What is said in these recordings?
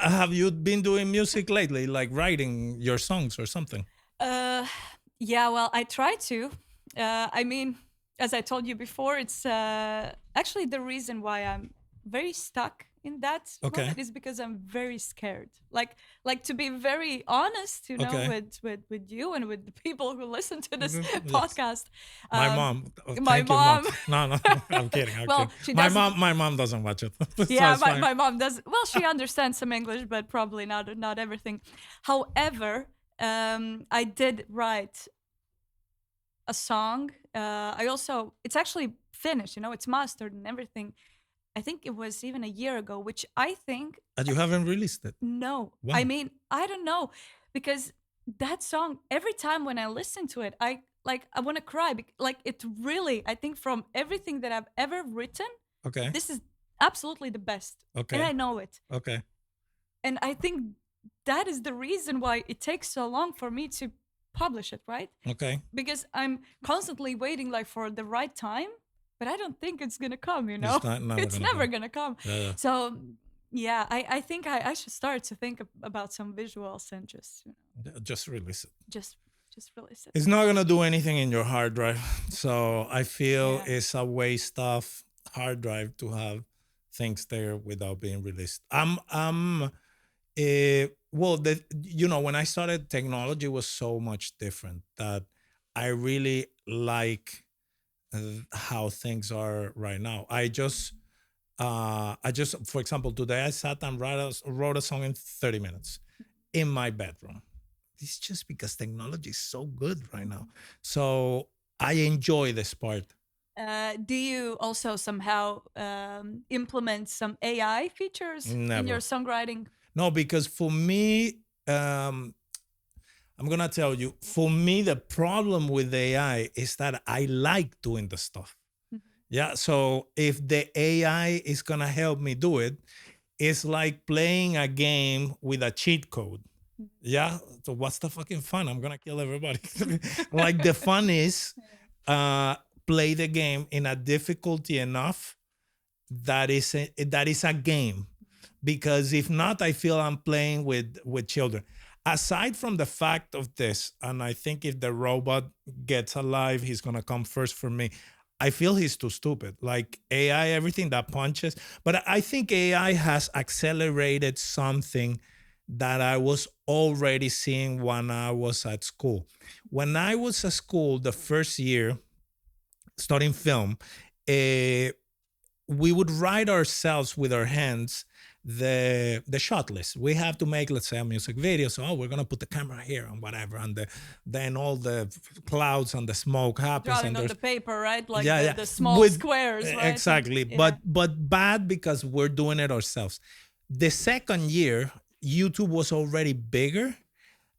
Have you been doing music lately, like writing your songs or something? Uh, yeah, well, I try to. I mean, as I told you before, it's actually the reason why I'm very stuck in that Okay. moment is because I'm very scared. Like to be very honest, Okay. with you and with the people who listen to this Yes. podcast. My Um, mom. Oh, my thank you, mom. mom. No, no, I'm kidding. I'm Well, kidding. she My doesn't. mom. My mom doesn't watch it, so Yeah, it's fine. my mom does. Well, she understands some English, but probably not everything. However, I did write a song. I also it's actually finished. It's mastered and everything. I think it was even a year ago, which I think And you haven't released it. no. I Why? mean, I don't know because that song every time when I listen to it, I want to cry. Like it really, I think from everything that I've ever written, Okay. this is absolutely the best, and Okay. I know it. Okay. And I think that is the reason why it takes so long for me to publish it, right? Okay. Because I'm constantly waiting like for the right time, but I don't think it's gonna come, It's not never it's gonna never come. gonna come. Yeah, yeah. So yeah, I think I should start to think about some visuals and just Yeah, just release it. just just release it. It's not gonna do anything in your hard drive. So I feel Yeah. it's a waste of hard drive to have things there without being released. Well, when I started, technology was so much different that I really like how things are right now. For example, today I sat and wrote a song in 30 minutes in my bedroom. It's just because technology is so good right now. So I enjoy this part. Do you also somehow implement some AI features in your Never. songwriting? No, because for me, I'm gonna tell you, for me, the problem with AI is that I like doing the stuff. Yeah. So if the AI is gonna help me do it, it's like playing a game with a cheat code. Yeah. So what's the fucking fun? I'm gonna kill everybody. Like the fun is uh play the game in a difficulty enough that is a game. Because if not, I feel I'm playing with children. Aside from the fact of this, and I think if the robot gets alive, he's gonna come first for me. I feel he's too stupid. Like AI, everything that punches. But I think AI has accelerated something that I was already seeing when I was at school. When I was at school, the first year studying film, uh, we would write ourselves with our hands the shot list. We have to make, let's say, a music video. So, we're gonna put the camera here and whatever, and then all the clouds and the smoke happens, Drawing and on there's the paper, right? Like yeah, yeah, the small with squares, right? exactly, Yeah. but bad because we're doing it ourselves. The second year, YouTube was already bigger,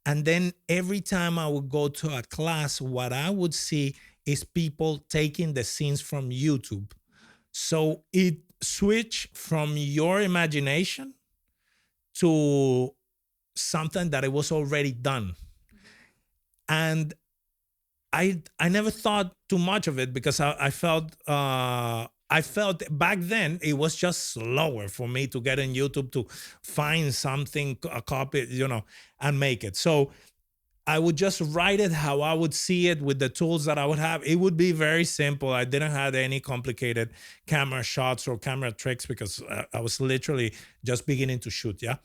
and then every time I would go to a class, what I would see is people taking the scenes from YouTube. So it switched from your imagination to something that it was already done. And I never thought too much of it because I felt back then it was just slower for me to get in YouTube to find something, a copy, and make it. So I would just write it how I would see it with the tools that I would have. It would be very simple. I didn't have any complicated camera shots or camera tricks because I was literally just beginning to shoot. Yeah.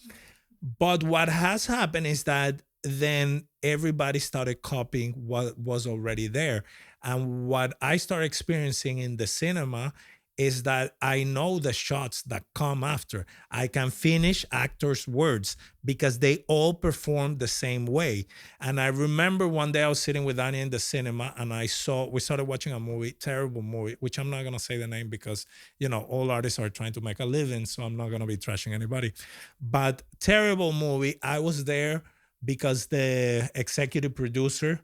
But what has happened is that then everybody started copying what was already there. And what I started experiencing in the cinema is that I know the shots that come after. I can finish actors' words because they all perform the same way. And I remember one day I was sitting with Annie in the cinema and we started watching a movie, terrible movie, which I'm not going to say the name because, all artists are trying to make a living. So I'm not going to be trashing anybody. But terrible movie. I was there because the executive producer,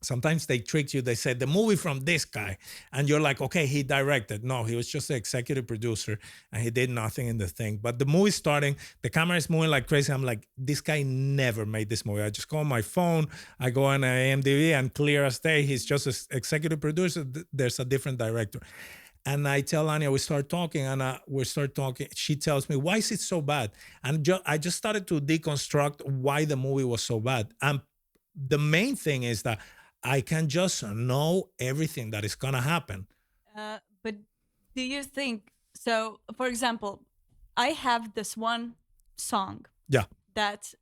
sometimes they trick you. They said the movie from this guy, and you're like, okay, he directed. No, he was just the executive producer, and he did nothing in the thing. But the movie starting, the camera is moving like crazy. I'm like, this guy never made this movie. I just go on my phone, I go on IMDb, and clear as day, he's just an executive producer. There's a different director. And I tell Anya, we start talking, and we start talking. She tells me, why is it so bad? And I just started to deconstruct why the movie was so bad. And the main thing is that I can just know everything that is going to happen. But do you think so? For example, I have this one song Yeah. that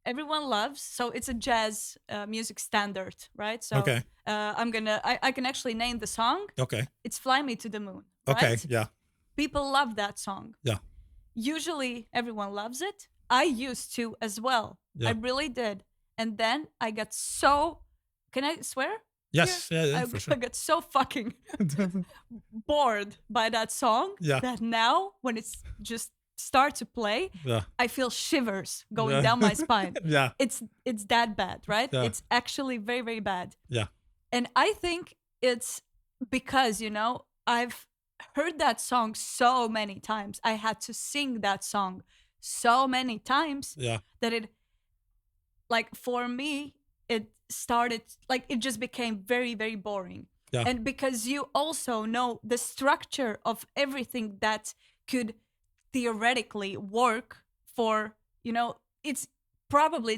everyone loves. So it's a jazz music standard, right? So Okay. I can actually name the song. Okay. It's "Fly Me to the Moon." Okay. Right? Yeah. People love that song. Yeah. Usually everyone loves it. I used to as well. I Yeah. really did. And then I got so, can I swear? Yes. Here? Yeah, for sure. I got so fucking bored by that song Yeah. that now when it's just start to play, Yeah. I feel shivers going Yeah. down my spine. Yeah. It's that bad, right? Yeah. It's actually very, very bad. Yeah. And I think it's because, I've heard that song so many times. I had to sing that song so many times Yeah. that it, like, for me, it started, like, it just became very, very boring. Yeah. And because you also know the structure of everything that could theoretically work for, it's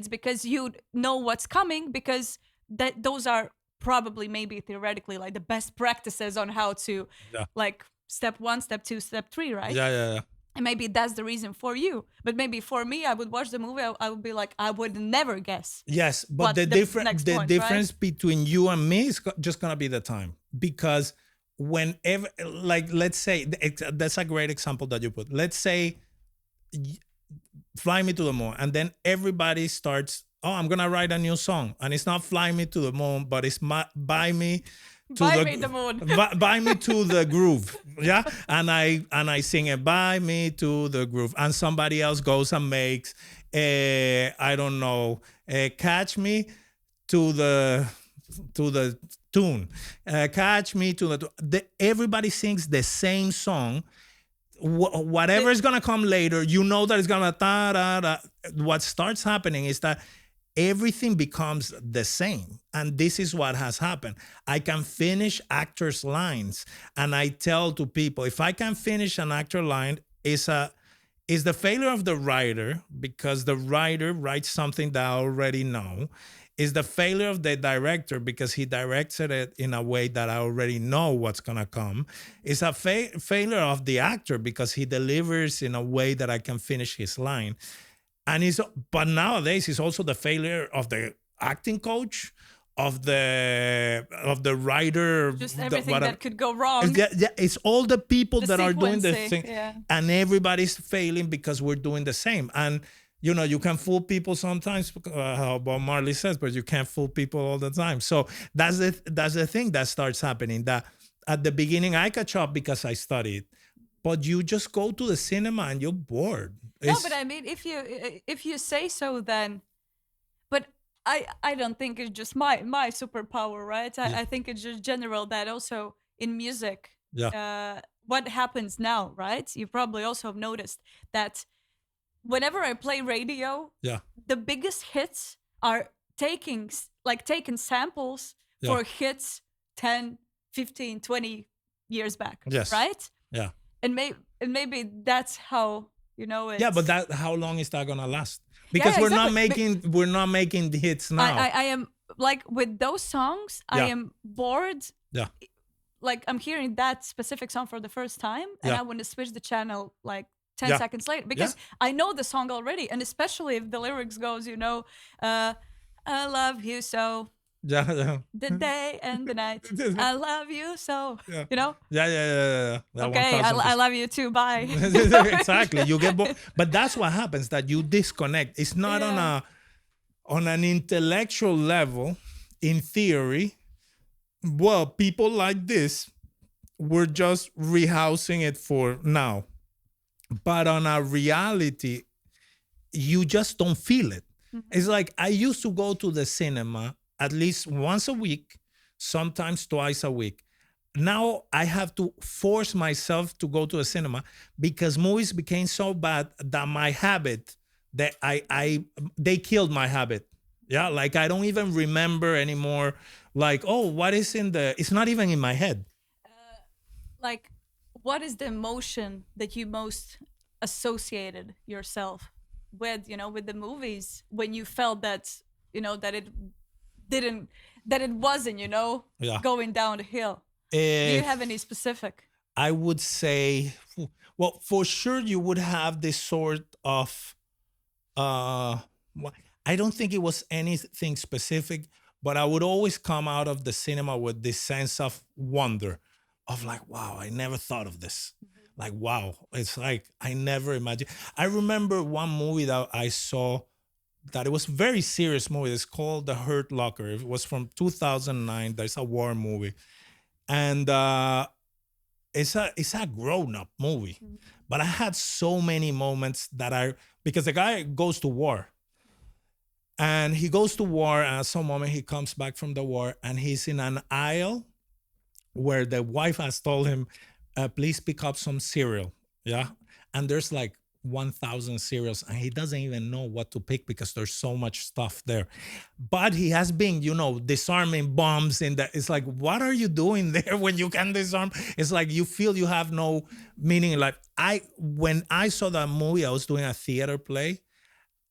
because you know what's coming, because that those are probably maybe theoretically like the best practices on how to Yeah. like step 1, step 2, step 3, right? Yeah. Yeah. Yeah. And maybe that's the reason for you. But maybe for me, I would watch the movie, I would be like, I would never guess. Yes, but What's the the different next the point, difference between you and me is just gonna be the time, because whenever, like, let's say that's a great example that you put. Let's say "Fly Me to the Moon," and then everybody starts, oh, I'm gonna write a new song, and it's not "Fly Me to the Moon," but it's "Buy Me to Buy Me the Moon." buy me to the groove." Yeah. And I sing it, "Buy me to the groove," and somebody else goes and makes I don't know, "Catch me to the tune," "Catch me to everybody sings the same song. Whatever is gonna come later, you know that it's gonna ta da da. What starts happening is that everything becomes the same. And this is what has happened. I can finish actors' lines, and I tell to people, if I can finish an actor line, is the failure of the writer, because the writer writes something that I already know. Is the failure of the director, because he directed it in a way that I already know what's gonna come. It's a failure of the actor, because he delivers in a way that I can finish his line. But nowadays it's also the failure of the acting coach, of the writer, Just everything that could go wrong. it's all the people The that are doing the sequencing, thing, yeah. and everybody's failing because we're doing the same. And you can fool people sometimes, how Bob Marley says, but you can't fool people all the time. So that's the thing that starts happening. That at the beginning I catch up because I studied, but you just go to the cinema and you're bored. No, but I mean, if you say so, then, but I don't think it's just my superpower, right? I think it's just general that also in music, Yeah. what happens now, right? You probably also have noticed that whenever I play radio, Yeah. the biggest hits are taking samples Yeah. for hits 10, 15, 20 years back, Yes. right? Yeah. And maybe that's how, it's, Yeah, but how long is that gonna last? Because yeah, we're not exactly. making the hits now. I am like with those songs, I Yeah. am bored. Yeah. Like I'm hearing that specific song for the first time, and Yeah. I want to switch the channel like 10 Yeah. seconds later because I know the song already, and especially if the lyrics goes, I love you so, Yeah. the day and the night, I love you so, Yeah. you know. Yeah. That Okay, 1000%. I love you too. Bye. Exactly. You get bored. But that's what happens, that you disconnect. It's not on an intellectual level, in theory. Well, people like this, we're just rehousing it for now. But on a reality, you just don't feel it. It's like I used to go to the cinema at least once a week, sometimes twice a week. Now I have to force myself to go to a cinema because movies became so bad that my habit, that they killed my habit. Yeah, like I don't even remember anymore. Like, oh, what is it's not even in my head. Like what is the emotion that you most associated yourself with, with the movies, when you felt that, that it didn't, that it wasn't, Yeah. going down the hill? Do you Eh, have any specific? I would say, well, for sure, you would have this sort of. Uh, I don't think it was anything specific, but I would always come out of the cinema with this sense of wonder, of like, wow, I never thought of this. Like, wow, it's like I never imagined. I remember one movie that I saw that it was a very serious movie. It's called The Hurt Locker. It was from 2009. There's a war movie, and it's a grown up movie. But I had so many moments that I, because the guy goes to war, and he goes to war, and at some moment he comes back from the war, and he's in an aisle where the wife has told him, please pick up some cereal. Yeah. And there's like 1,000 cereals, and he doesn't even know what to pick because there's so much stuff there. But he has been, disarming bombs in the, it's like, what are you doing there when you can disarm? It's like you feel you have no meaning in life. When I saw that movie, I was doing a theater play,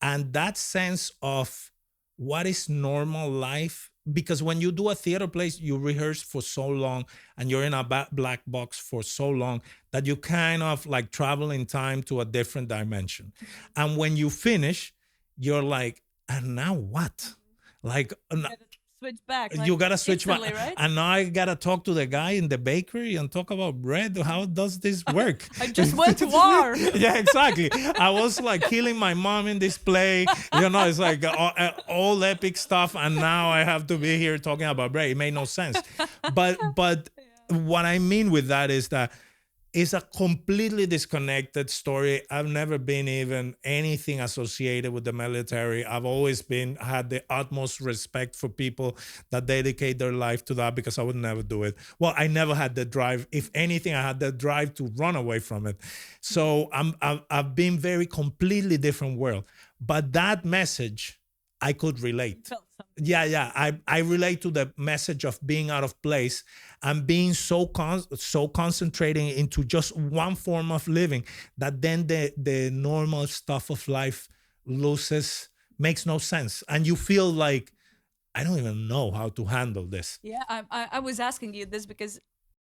and that sense of what is normal life, because when you do a theater play, you rehearse for so long, and you're in a black box for so long, that you kind of like travel in time to a different dimension. And when you finish, you're like, and now what? Like, Switch back, you gotta switch back, instantly, right? and now I gotta talk to the guy in the bakery and talk about bread. How does this work? I just went to war. Yeah, exactly. I was like killing my mom in this play. It's like all epic stuff, and now I have to be here talking about bread. It made no sense. But what I mean with that is that it's a completely disconnected story. I've never been even anything associated with the military. I've always had the utmost respect for people that dedicate their life to that, because I would never do it. Well, I never had the drive. If anything, I had the drive to run away from it. So I've been very completely different world. But that message, I could relate. Yeah. I relate to the message of being out of place and being so concentrating into just one form of living, that then the normal stuff of life makes no sense. And you feel like, I don't even know how to handle this. Yeah, I was asking you this because